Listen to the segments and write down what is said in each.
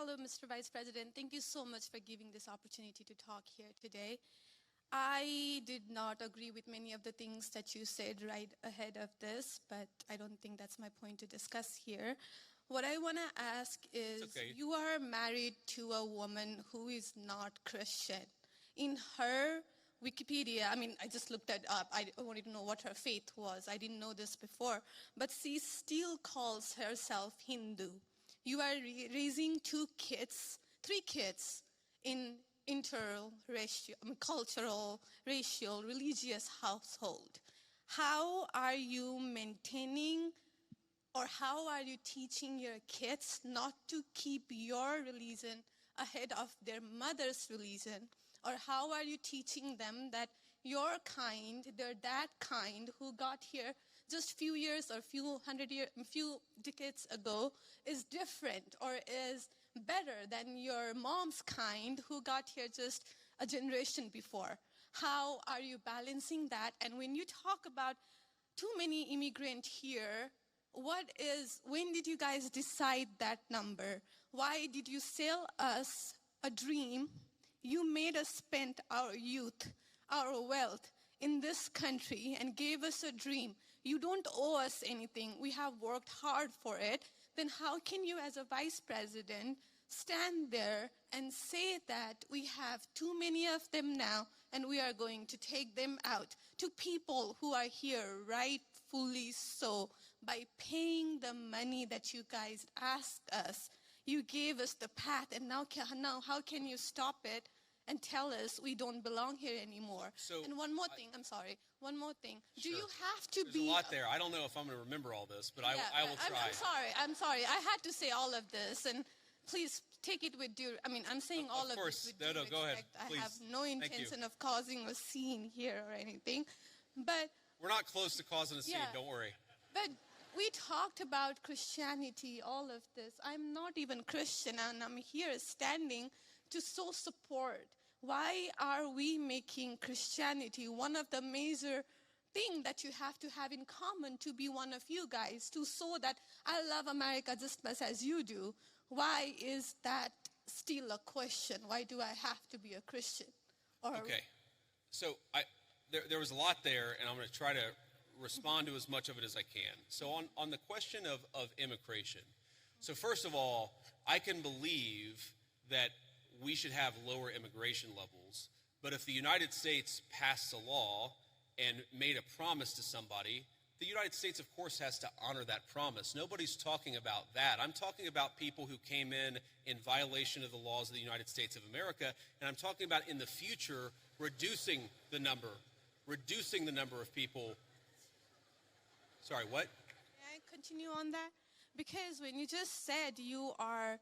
Hello, Mr. Vice President. Thank you so much for giving this opportunity to talk here today. I did not agree with many of the things that you said right ahead of this, but I don't think that's my point to discuss here. What I want to ask is, you are married to a woman who is not Christian. In her Wikipedia, I just looked it up. I wanted to know what her faith was. I didn't know this before. But she still calls herself Hindu. You are raising three kids in cultural, racial, religious household. How are you maintaining, or how are you teaching your kids not to keep your religion ahead of their mother's religion? Or how are you teaching them that your kind, they're that kind who got here just few years or few decades ago is different or is better than your mom's kind who got here just a generation before? How are you balancing that? And when you talk about too many immigrants here, when did you guys decide that number? Why did you sell us a dream? You made us spend our youth, our wealth in this country and gave us a dream. You don't owe us anything. We have worked hard for it. Then how can you as a vice president stand there and say that we have too many of them now and we are going to take them out to people who are here rightfully so by paying the money that you guys asked us? You gave us the path, and now how can you stop it and tell us we don't belong here anymore? And one more thing. Sure. Do you have to There's a lot there. I don't know if I'm going to remember all this, but I will try. I'm sorry. I had to say all of this, and please take it with due. I'm saying all of this with due respect. Go ahead. Please. I have no intention of causing a scene here or anything, but we're not close to causing a scene. Don't worry. But we talked about Christianity, all of this. I'm not even Christian, and I'm here standing to so support. Why are we making Christianity one of the major things that you have to have in common to be one of you guys, to show that I love America just as much as you do? Why is that still a question? Why do I have to be a Christian? Okay. So there was a lot there, and I'm going to try to respond to as much of it as I can. So on the question of immigration, so first of all, I can believe that we should have lower immigration levels, but if the United States passed a law and made a promise to somebody, the United States, of course, has to honor that promise. Nobody's talking about that. I'm talking about people who came in violation of the laws of the United States of America, and I'm talking about in the future reducing the number of people. Sorry, what? May I continue on that? Because when you just said you are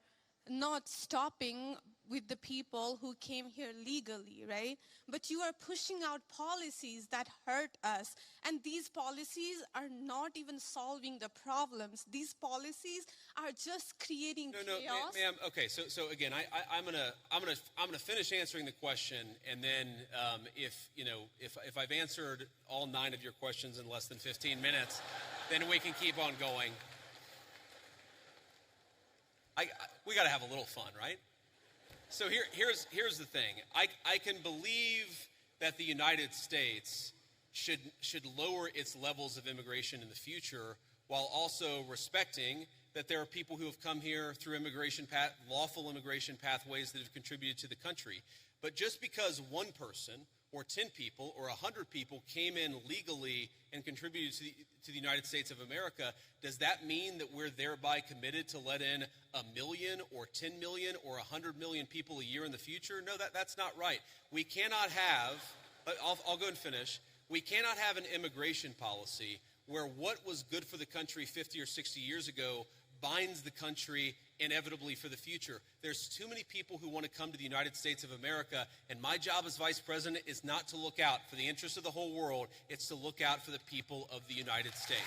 not stopping with the people who came here legally, right? But you are pushing out policies that hurt us. And these policies are not even solving the problems. These policies are just creating chaos. No, ma'am. Okay, so again, I'm gonna finish answering the question, and then if I've answered all 9 of your questions in less than 15 minutes, then we can keep on going. We got to have a little fun, right? So here's the thing. I can believe that the United States should lower its levels of immigration in the future, while also respecting that there are people who have come here through lawful immigration pathways that have contributed to the country. But just because one person or 10 people or 100 people came in legally and contributed to the United States of America, does that mean that we're thereby committed to let in 1 million or 10 million or 100 million people a year in the future? No, that's not right. We cannot have, I'll go and finish, we cannot have an immigration policy where what was good for the country 50 or 60 years ago binds the country inevitably for the future. There's too many people who want to come to the United States of America, and my job as vice president is not to look out for the interests of the whole world. It's to look out for the people of the United States.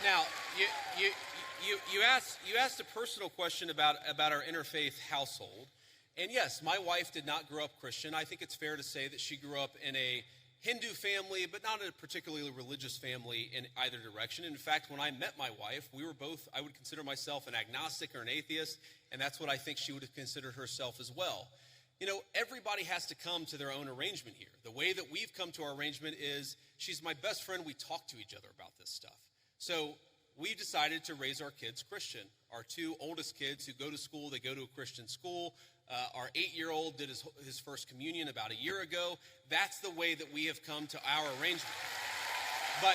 Now, you asked a personal question about our interfaith household. And yes, my wife did not grow up Christian. I think it's fair to say that she grew up in a Hindu family, but not a particularly religious family in either direction. In fact, when I met my wife, we were both, I would consider myself an agnostic or an atheist, and that's what I think she would have considered herself as well. You know, everybody has to come to their own arrangement here. The way that we've come to our arrangement is she's my best friend. We talk to each other about this stuff. So we decided to raise our kids Christian. Our two oldest kids who go to school, they go to a Christian school. Our 8-year-old did his first communion about a year ago. That's the way that we have come to our arrangement. But,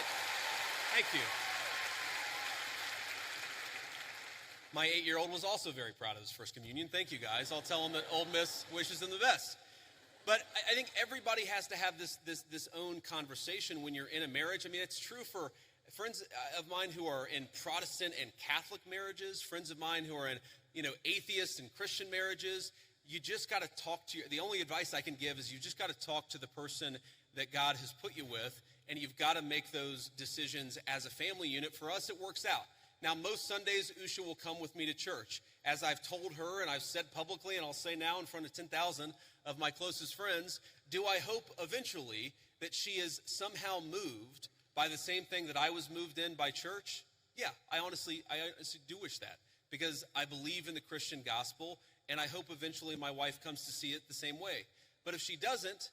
thank you. My 8-year-old was also very proud of his first communion. Thank you, guys. I'll tell him that Old Miss wishes him the best. But I think everybody has to have this own conversation when you're in a marriage. I mean, it's true for friends of mine who are in Protestant and Catholic marriages, friends of mine who are in, atheist and Christian marriages. You just got to talk to the only advice I can give is you just got to talk to the person that God has put you with, and you've got to make those decisions as a family unit. For us, it works out. Now, most Sundays, Usha will come with me to church. As I've told her, and I've said publicly, and I'll say now in front of 10,000 of my closest friends, do I hope eventually that she is somehow moved by the same thing that I was moved in by church? Yeah, I honestly do wish that, because I believe in the Christian gospel, and I hope eventually my wife comes to see it the same way. But if she doesn't,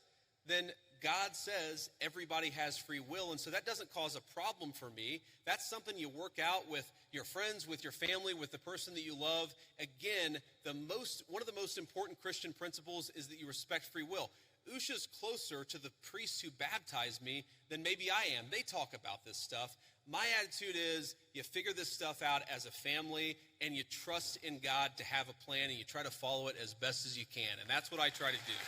then God says everybody has free will, and so that doesn't cause a problem for me. That's something you work out with your friends, with your family, with the person that you love. Again, one of the most important Christian principles is that you respect free will. Usha's closer to the priests who baptized me than maybe I am. They talk about this stuff. My attitude is you figure this stuff out as a family, and you trust in God to have a plan, and you try to follow it as best as you can. And that's what I try to do.